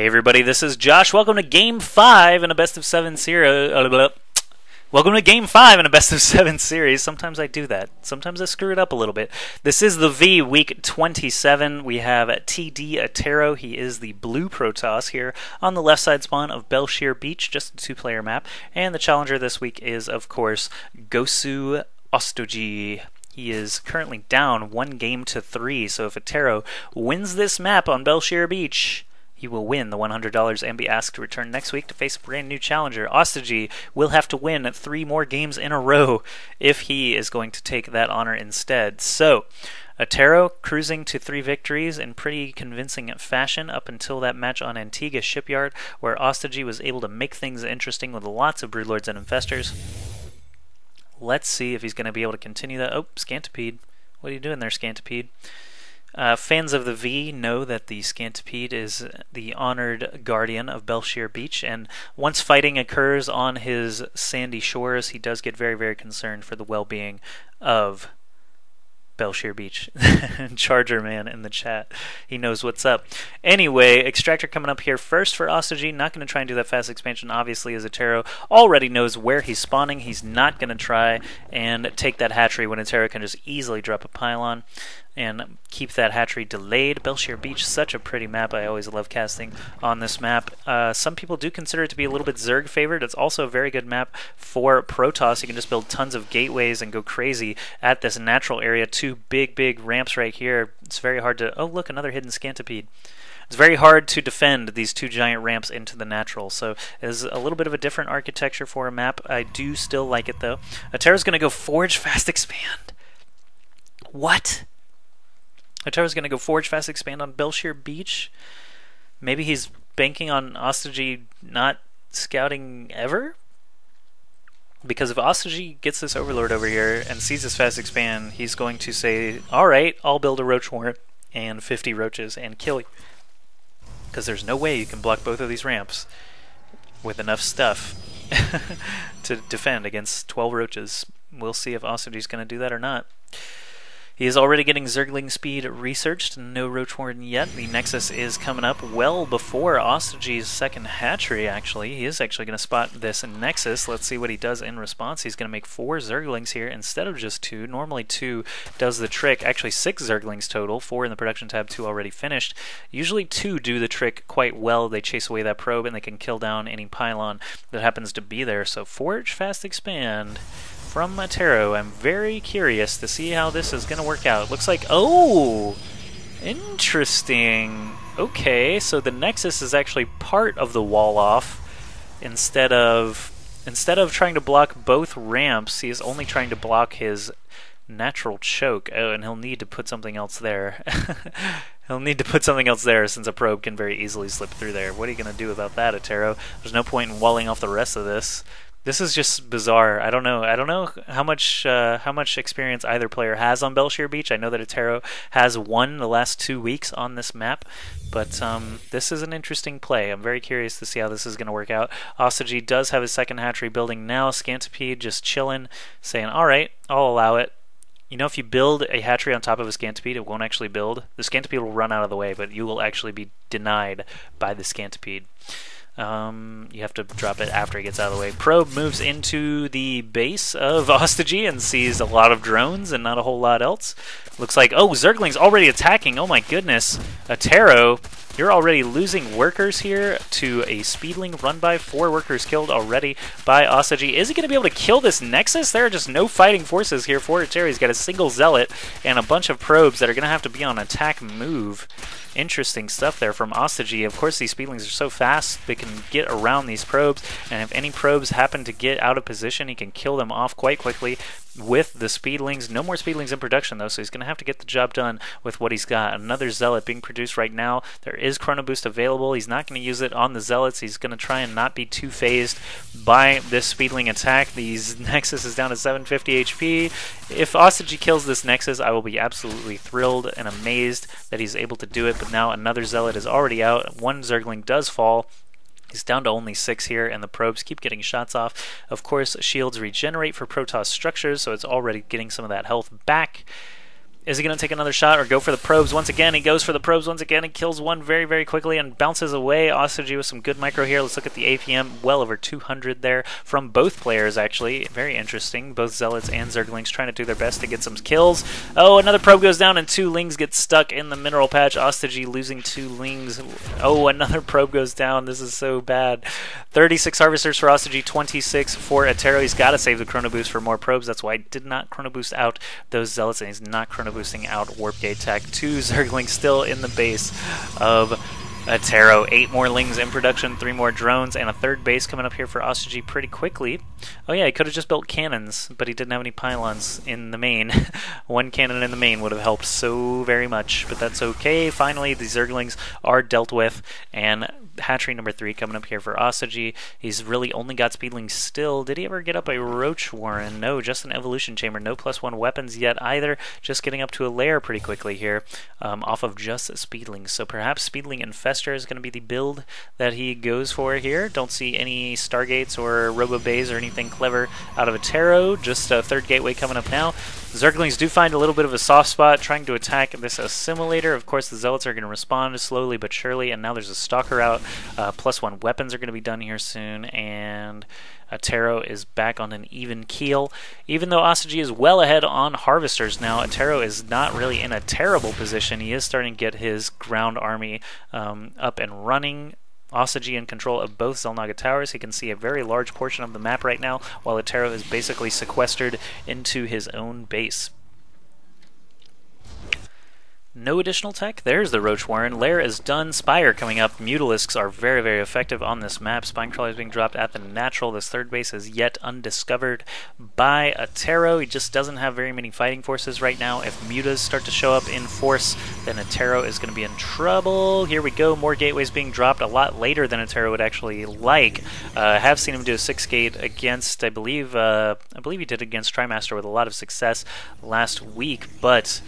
Hey everybody, this is Josh. Welcome to Game 5 in a Best of 7 series. Welcome to Game 5 in a Best of 7 series. Sometimes I do that. Sometimes I screw it up a little bit. This is the V, Week 27. We have TD.Attero. He is the blue Protoss here on the left side spawn of Bel'Shir Beach, just a two-player map. And the challenger this week is, of course, GoSu.OsToJiY. He is currently down 1-3, so if Attero wins this map on Bel'Shir Beach, he will win the $100 and be asked to return next week to face a brand new challenger. OsToJiY will have to win 3 more games in a row if he is going to take that honor instead. So, Attero cruising to 3 victories in pretty convincing fashion up until that match on Antigua Shipyard, where OsToJiY was able to make things interesting with lots of Broodlords and Infestors. Let's see if he's going to be able to continue that. Oh, Scantipede. What are you doing there, Scantipede? Fans of the V know that the Scantipede is the honored guardian of Bel'Shir Beach, and once fighting occurs on his sandy shores, he does get very, very concerned for the well-being of Bel'Shir Beach. Charger Man in the chat. He knows what's up. Anyway, Extractor coming up here first for OsToJiY. Not going to try and do that fast expansion, obviously, as Attero already knows where he's spawning. He's not going to try and take that hatchery when Attero can just easily drop a pylon and keep that hatchery delayed. Bel'Shir Beach, such a pretty map. I always love casting on this map. Some people do consider it to be a little bit Zerg favored. It's also a very good map for Protoss. You can just build tons of gateways and go crazy at this natural area. 2 big ramps right here. It's very hard to... Oh, look, another hidden Scantipede. It's very hard to defend these 2 giant ramps into the natural, so it is a little bit of a different architecture for a map. I do still like it, though. Attero's going to go Forge Fast Expand. What? Attero's going to go Forge Fast Expand on Bel'Shir Beach? Maybe he's banking on OsToJiY not scouting ever? Because if OsToJiY gets this Overlord over here and sees this Fast Expand, he's going to say, alright, I'll build a Roach Warrant and 50 roaches and kill you. Because there's no way you can block both of these ramps with enough stuff to defend against 12 roaches. We'll see if OsToJiY's going to do that or not. He is already getting Zergling speed researched. No Roach Warden yet. The Nexus is coming up well before OsToJiY's second hatchery, actually. He is actually going to spot this Nexus. Let's see what he does in response. He's going to make 4 Zerglings here instead of just 2. Normally 2 does the trick. Actually 6 Zerglings total. 4 in the production tab, 2 already finished. Usually 2 do the trick quite well. They chase away that probe and they can kill down any pylon that happens to be there. So Forge Fast Expand from Attero. I'm very curious to see how this is going to work out. Looks like, oh, interesting. Okay, so the Nexus is actually part of the wall off. Instead of trying to block both ramps, he is only trying to block his natural choke. Oh, and he'll need to put something else there. He'll need to put something else there since a probe can very easily slip through there. What are you going to do about that, Attero? There's no point in walling off the rest of this. This is just bizarre. I don't know how much experience either player has on Bel'Shir Beach. I know that Attero has won the last 2 weeks on this map, but this is an interesting play. I'm very curious to see how this is going to work out. OsToJiY does have his second hatchery building now. Scantipede just chilling, saying, all right, I'll allow it. You know, if you build a hatchery on top of a Scantipede, it won't actually build. The Scantipede will run out of the way, but you will actually be denied by the Scantipede. You have to drop it after it gets out of the way. Probe moves into the base of OsToJiY and sees a lot of drones and not a whole lot else. Looks like, oh, Zergling's already attacking. Oh my goodness. Attero, you're already losing workers here to a Speedling run by. 4 workers killed already by OsToJiY. Is he going to be able to kill this Nexus? There are just no fighting forces here for Attero. He's got a single Zealot and a bunch of probes that are going to have to be on attack move. Interesting stuff there from OsToJiY. Of course, these Speedlings are so fast, they can get around these probes, and if any probes happen to get out of position, he can kill them off quite quickly with the Speedlings. No more Speedlings in production, though, so he's going to have to get the job done with what he's got. Another Zealot being produced right now. There is Chrono Boost available. He's not going to use it on the Zealots. He's going to try and not be too phased by this Speedling attack. These Nexus is down to 750 HP. If OsToJiY kills this Nexus, I will be absolutely thrilled and amazed that he's able to do it, but now another Zealot is already out. 1 Zergling does fall. He's down to only 6 here, and the probes keep getting shots off. Of course, shields regenerate for Protoss structures, so it's already getting some of that health back. Is he going to take another shot or go for the probes once again? He goes for the probes once again. He kills one very, very quickly and bounces away. AskJoshy with some good micro here. Let's look at the APM. Well over 200 there from both players, actually. Very interesting. Both Zealots and Zerglings trying to do their best to get some kills. Oh, another probe goes down and 2 Lings get stuck in the mineral patch. AskJoshy losing 2 Lings. Oh, another probe goes down. This is so bad. 36 Harvesters for AskJoshy, 26 for Attero. He's got to save the Chrono Boost for more probes. That's why I did not Chrono Boost out those Zealots, and he's not Chrono Boosting out Warp Gate Tech. 2 Zerglings still in the base of Attero. 8 more Lings in production, 3 more drones, and a 3rd base coming up here for AskJoshy pretty quickly. Oh yeah, he could have just built cannons, but he didn't have any pylons in the main. 1 cannon in the main would have helped so very much, but that's okay. Finally, the Zerglings are dealt with, and hatchery number 3 coming up here for AskJoshy. He's really only got Speedlings still. Did he ever get up a Roach Warren? No, just an Evolution Chamber. No +1 weapons yet either. Just getting up to a lair pretty quickly here off of just Speedlings. So perhaps Speedling Infestor is going to be the build that he goes for here. Don't see any Stargates or Robo Bays or anything clever out of Attero. Just a 3rd gateway coming up now. Zerglings do find a little bit of a soft spot trying to attack this assimilator. Of course, the Zealots are going to respond slowly but surely, and now there's a Stalker out. +1 weapons are going to be done here soon, and Attero is back on an even keel. Even though AskJoshy is well ahead on Harvesters now, Attero is not really in a terrible position. He is starting to get his ground army up and running. AskJoshy in control of both Xel'Naga towers. He can see a very large portion of the map right now, while Attero is basically sequestered into his own base. No additional tech. There's the Roach Warren. Lair is done. Spire coming up. Mutalisks are very, very effective on this map. Spinecrawler is being dropped at the natural. This 3rd base is yet undiscovered by Attero. He just doesn't have very many fighting forces right now. If mutas start to show up in force, then Attero is going to be in trouble. Here we go. More gateways being dropped a lot later than Attero would actually like. I have seen him do a 6 gate against, I believe he did against Trimaster with a lot of success last week, but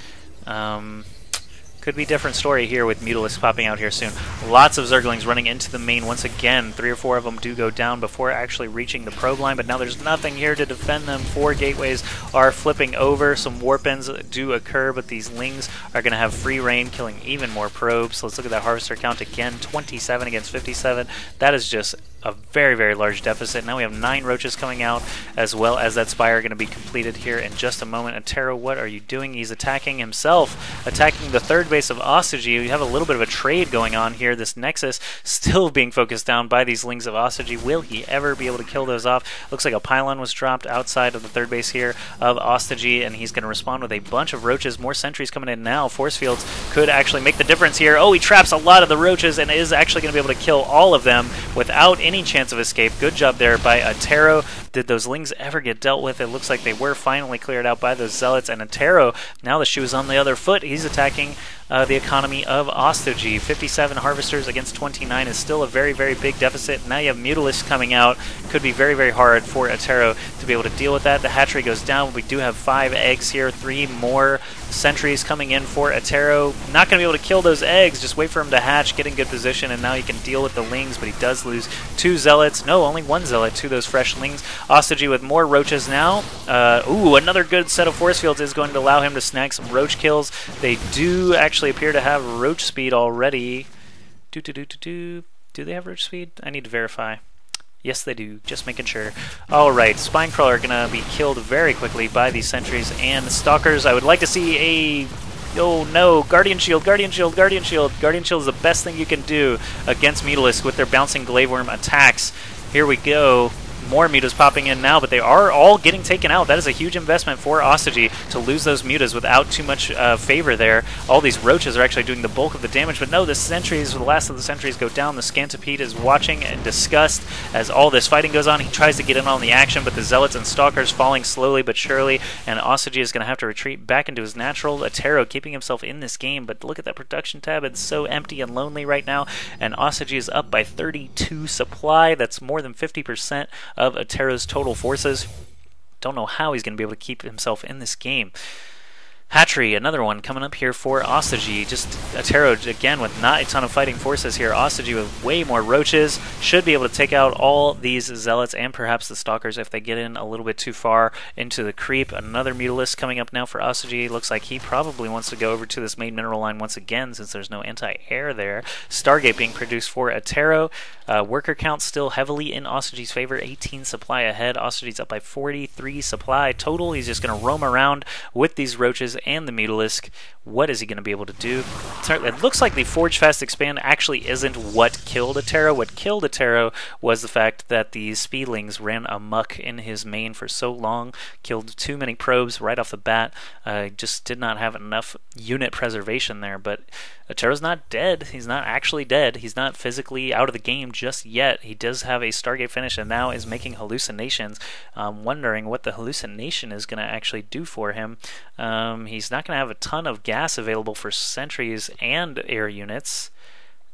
could be a different story here with Mutalisks popping out here soon. Lots of Zerglings running into the main once again. 3 or 4 of them do go down before actually reaching the probe line, but now there's nothing here to defend them. 4 gateways are flipping over. Some warp ends do occur, but these Lings are going to have free reign, killing even more probes. So let's look at that Harvester count again. 27 against 57. That is just a very, very large deficit. Now we have 9 Roaches coming out, as well as that Spire going to be completed here in just a moment. Attero, what are you doing? He's attacking himself, attacking the 3rd base of AskJoshy. You have a little bit of a trade going on here. This Nexus still being focused down by these Lings of AskJoshy. Will he ever be able to kill those off? Looks like a pylon was dropped outside of the 3rd base here of AskJoshy, and he's going to respond with a bunch of Roaches. More sentries coming in now. Force fields could actually make the difference here. Oh, he traps a lot of the Roaches and is actually going to be able to kill all of them without any chance of escape. Good job there by Attero. Did those Lings ever get dealt with? It looks like they were finally cleared out by those Zealots, and Attero, now the shoe is on the other foot. He's attacking the economy of AskJoshy. 57 Harvesters against 29 is still a very, very big deficit. Now you have Mutalisks coming out. Could be very, very hard for Attero to be able to deal with that. The hatchery goes down. We do have 5 eggs here. 3 more sentries coming in for Attero. Not going to be able to kill those eggs. Just wait for him to hatch, get in good position, and now he can deal with the Lings, but he does lose 2 Zealots. No, only 1 Zealot to those fresh Lings. AskJoshy with more Roaches now. Ooh, another good set of force fields is going to allow him to snag some Roach kills. They do actually appear to have Roach speed already. Do they have Roach speed? I need to verify. Yes, they do. Just making sure. Alright, Spinecrawler are going to be killed very quickly by these sentries and Stalkers. I would like to see a... Oh no, Guardian Shield, Guardian Shield, Guardian Shield. Guardian Shield is the best thing you can do against Mutalisks with their bouncing Glaive Worm attacks. Here we go. More mutas popping in now, but they are all getting taken out. That is a huge investment for AskJoshy to lose those mutas without too much favor there. All these Roaches are actually doing the bulk of the damage, but no, the sentries, the last of the sentries go down. The Scantipede is watching in disgust as all this fighting goes on. He tries to get in on the action, but the Zealots and Stalkers falling slowly but surely, and AskJoshy is going to have to retreat back into his natural. Attero keeping himself in this game, but look at that production tab. It's so empty and lonely right now, and AskJoshy is up by 32 supply. That's more than 50% of Attero's total forces. Don't know how he's going to be able to keep himself in this game. Hatchery, another one coming up here for AskJoshy. Just Attero again with not a ton of fighting forces here. AskJoshy with way more roaches. Should be able to take out all these zealots and perhaps the stalkers if they get in a little bit too far into the creep. Another Mutalisk coming up now for AskJoshy. Looks like he probably wants to go over to this main mineral line once again since there's no anti-air there. Stargate being produced for Attero. Worker count still heavily in AskJoshy's favor. 18 supply ahead. AskJoshy's up by 43 supply total. He's just going to roam around with these roaches and the Mutalisk. What is he going to be able to do? It looks like the Forge Fast Expand actually isn't what killed Attero. What killed Attero was the fact that the Speedlings ran amok in his main for so long, killed too many probes right off the bat, just did not have enough unit preservation there. But Attero's not dead. He's not actually dead. He's not physically out of the game just yet. He does have a Stargate finish and now is making hallucinations. Wondering what the hallucination is going to actually do for him. He's not going to have a ton of gas available for sentries and air units.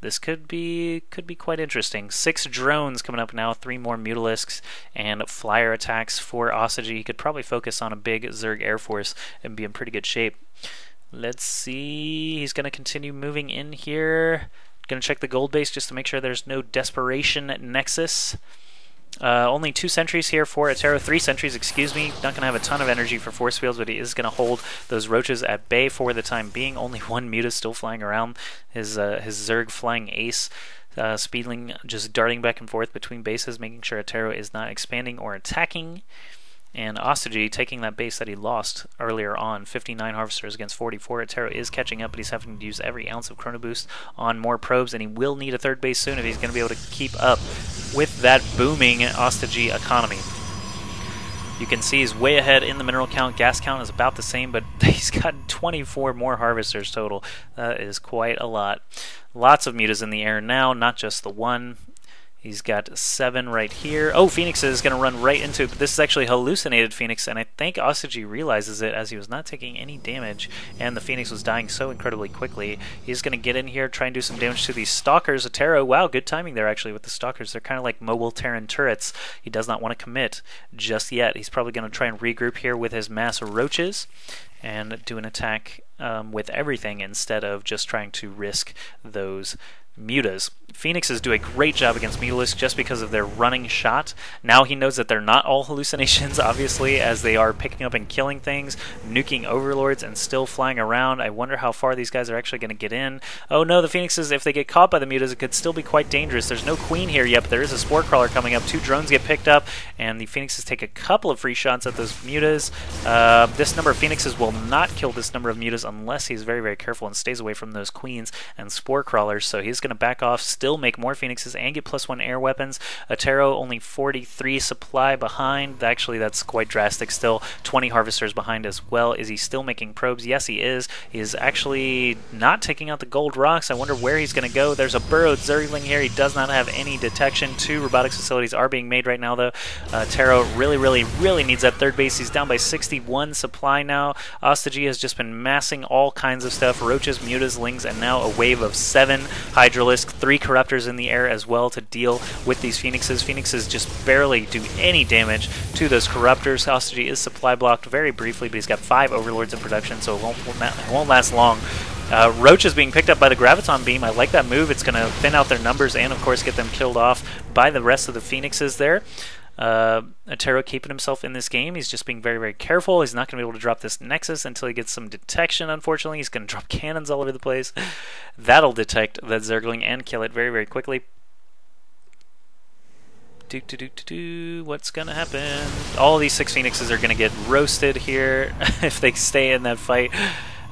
This could be quite interesting. 6 drones coming up now, 3 more Mutalisks, and flyer attacks for AskJoshy. He could probably focus on a big Zerg Air Force and be in pretty good shape. Let's see. He's going to continue moving in here. Going to check the gold base just to make sure there's no desperation nexus. Only 2 sentries here for Attero. 3 sentries, excuse me. Not going to have a ton of energy for force fields, but he is going to hold those roaches at bay for the time being. Only 1 Muta still flying around. His Zerg flying ace. Speedling just darting back and forth between bases, making sure Attero is not expanding or attacking. And AskJoshy taking that base that he lost earlier on, 59 harvesters against 44. Attero is catching up, but he's having to use every ounce of Chrono Boost on more probes, and he will need a 3rd base soon if he's going to be able to keep up with that booming AskJoshy economy. You can see he's way ahead in the mineral count. Gas count is about the same, but he's got 24 more harvesters total. That is quite a lot. Lots of mutas in the air now, not just the one. He's got 7 right here. Oh, Phoenix is going to run right into it, but this is actually hallucinated Phoenix, and I think AskJoshy realizes it as he was not taking any damage, and the Phoenix was dying so incredibly quickly. He's going to get in here, try and do some damage to these Stalkers. Attero, wow, good timing there actually with the Stalkers. They're kind of like mobile Terran turrets. He does not want to commit just yet. He's probably going to try and regroup here with his mass roaches and do an attack with everything instead of just trying to risk those mutas. Phoenixes do a great job against Mutalisk just because of their running shot. Now he knows that they're not all hallucinations, obviously, as they are picking up and killing things, nuking overlords, and still flying around. I wonder how far these guys are actually going to get in. Oh no, the Phoenixes, if they get caught by the mutas, it could still be quite dangerous. There's no queen here yet, but there is a spore crawler coming up. 2 drones get picked up, and the Phoenixes take a couple of free shots at those mutas. This number of Phoenixes will not kill this number of mutas unless he's very, very careful and stays away from those queens and spore crawlers, so he's going to back off, still make more Phoenixes and get +1 air weapons. Attero only 43 supply behind. Actually, that's quite drastic still. 20 harvesters behind as well. Is he still making probes? Yes, he is. He is actually not taking out the gold rocks. I wonder where he's going to go. There's a burrowed Zergling here. He does not have any detection. 2 robotics facilities are being made right now, though. Attero really needs that 3rd base. He's down by 61 supply now. AskJoshy has just been massing all kinds of stuff. Roaches, mutas, lings, and now a wave of 7 Hydralisk, 3 Corruptors in the air as well to deal with these Phoenixes. Phoenixes just barely do any damage to those Corruptors. AskJoshy is supply blocked very briefly, but he's got 5 Overlords in production, so it won't last long. Roach is being picked up by the Graviton Beam. I like that move. It's going to thin out their numbers and, of course, get them killed off by the rest of the Phoenixes there. Attero keeping himself in this game. He's just being very, very careful. He's not going to be able to drop this Nexus until he gets some detection, unfortunately. He's going to drop cannons all over the place. That'll detect that Zergling and kill it very, very quickly. What's going to happen? All these 6 Phoenixes are going to get roasted here if they stay in that fight.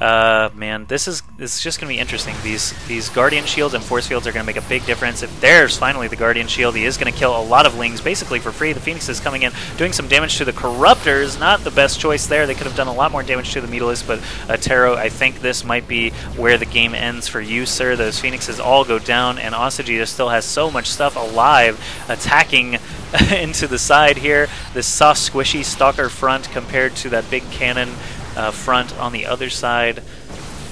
Man, this is just going to be interesting. These Guardian Shields and Force Fields are going to make a big difference. If there's finally the Guardian Shield, he is going to kill a lot of Lings basically for free. The Phoenix is coming in, doing some damage to the Corruptors. Not the best choice there. They could have done a lot more damage to the Mutalisk, but Attero, I think this might be where the game ends for you, sir. Those Phoenixes all go down, and AskJoshy still has so much stuff alive attacking into the side here. This soft, squishy Stalker front compared to that big cannon front on the other side.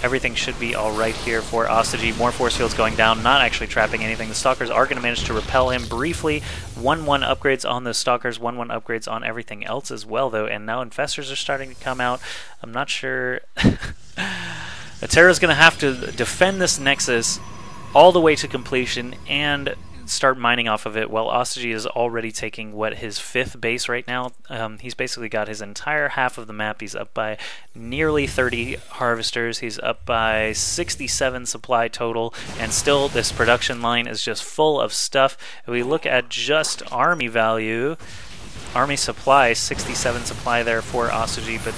everything should be alright here for AskJoshy. More force fields going down, not actually trapping anything. The Stalkers are going to manage to repel him briefly. 1-1 upgrades on the Stalkers, 1-1 upgrades on everything else as well, though. And now Infestors are starting to come out. I'm not sure... Attero's going to have to defend this Nexus all the way to completion and start mining off of it, while AskJoshy is already taking, what, his 5th base right now. He's basically got his entire half of the map. He's up by nearly 30 harvesters. He's up by 67 supply total, and still this production line is just full of stuff. If we look at just army value, army supply, 67 supply there for AskJoshy, but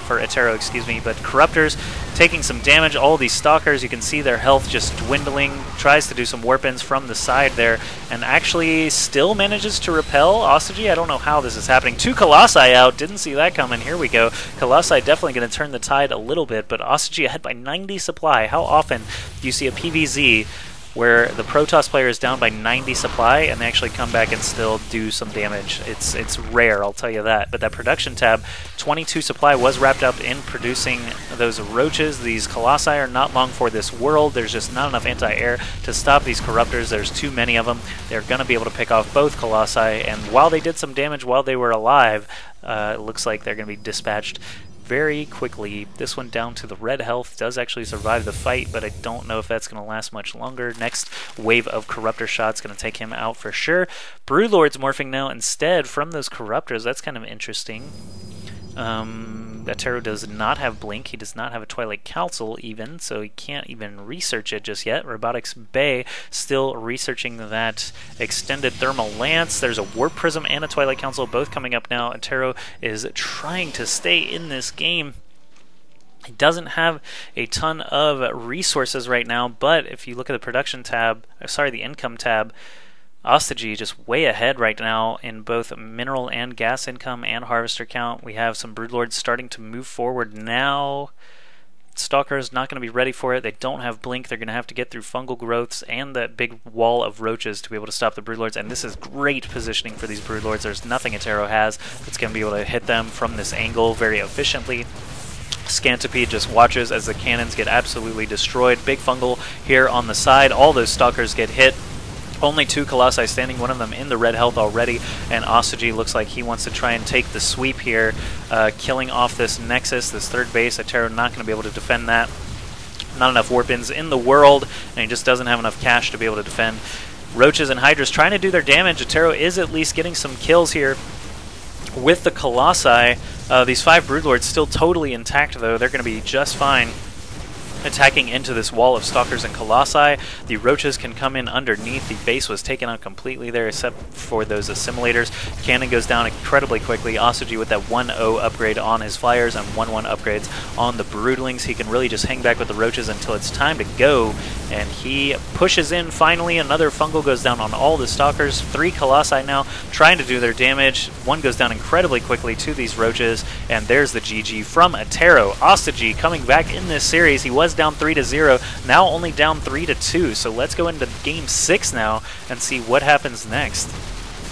for Attero, excuse me, but Corruptors taking some damage. All these Stalkers, you can see their health just dwindling, tries to do some warp-ins from the side there, and actually still manages to repel AskJoshy. I don't know how this is happening. 2 Colossi out, didn't see that coming. Here we go. Colossi definitely going to turn the tide a little bit, but AskJoshy ahead by 90 supply. How often do you see a PvZ where the Protoss player is down by 90 supply and they actually come back and still do some damage? It's rare, I'll tell you that. But that production tab, 22 supply, was wrapped up in producing those roaches. These Colossi are not long for this world. There's just not enough anti-air to stop these Corruptors. There's too many of them. They're going to be able to pick off both Colossi, and while they did some damage while they were alive, it looks like they're going to be dispatched very quickly. This one down to the red health, does actually survive the fight, but I don't know if that's going to last much longer. Next wave of Corruptor shots going to take him out for sure. Broodlord's morphing now instead from those Corruptors. That's kind of interesting. Attero does not have Blink. He does not have a Twilight Council even, so he can't even research it just yet. Robotics Bay still researching that extended thermal lance. There's a Warp Prism and a Twilight Council both coming up now. Attero is trying to stay in this game. He doesn't have a ton of resources right now, but if you look at the production tab, sorry, the income tab, AskJoshy just way ahead right now in both mineral and gas income and harvester count. We have some Broodlords starting to move forward now. Stalker is not going to be ready for it. They don't have Blink. They're going to have to get through fungal growths and that big wall of roaches to be able to stop the Broodlords, and this is great positioning for these Broodlords. There's nothing Attero has that's going to be able to hit them from this angle very efficiently. Scantipede just watches as the cannons get absolutely destroyed. Big fungal here on the side. All those Stalkers get hit. Only 2 Colossi standing, one of them in the red health already, and AskJoshy looks like he wants to try and take the sweep here, killing off this Nexus, this 3rd base. Attero not going to be able to defend that. Not enough warp-ins in the world, and he just doesn't have enough cash to be able to defend. Roaches and Hydras trying to do their damage. Attero is at least getting some kills here with the Colossi. These 5 Broodlords still totally intact, though. They're going to be just fine attacking into this wall of Stalkers and Colossi. The Roaches can come in underneath. The base was taken out completely there except for those assimilators. Cannon goes down incredibly quickly. AskJoshy with that 1-0 upgrade on his Flyers and 1-1 upgrades on the Broodlings. He can really just hang back with the Roaches until it's time to go, and he pushes in finally. Another fungal goes down on all the Stalkers. 3 Colossi now trying to do their damage. One goes down incredibly quickly to these Roaches, and there's the GG from Attero. AskJoshy coming back in this series. He was down 3-0, now only down 3-2. So let's go into game 6 now and see what happens next.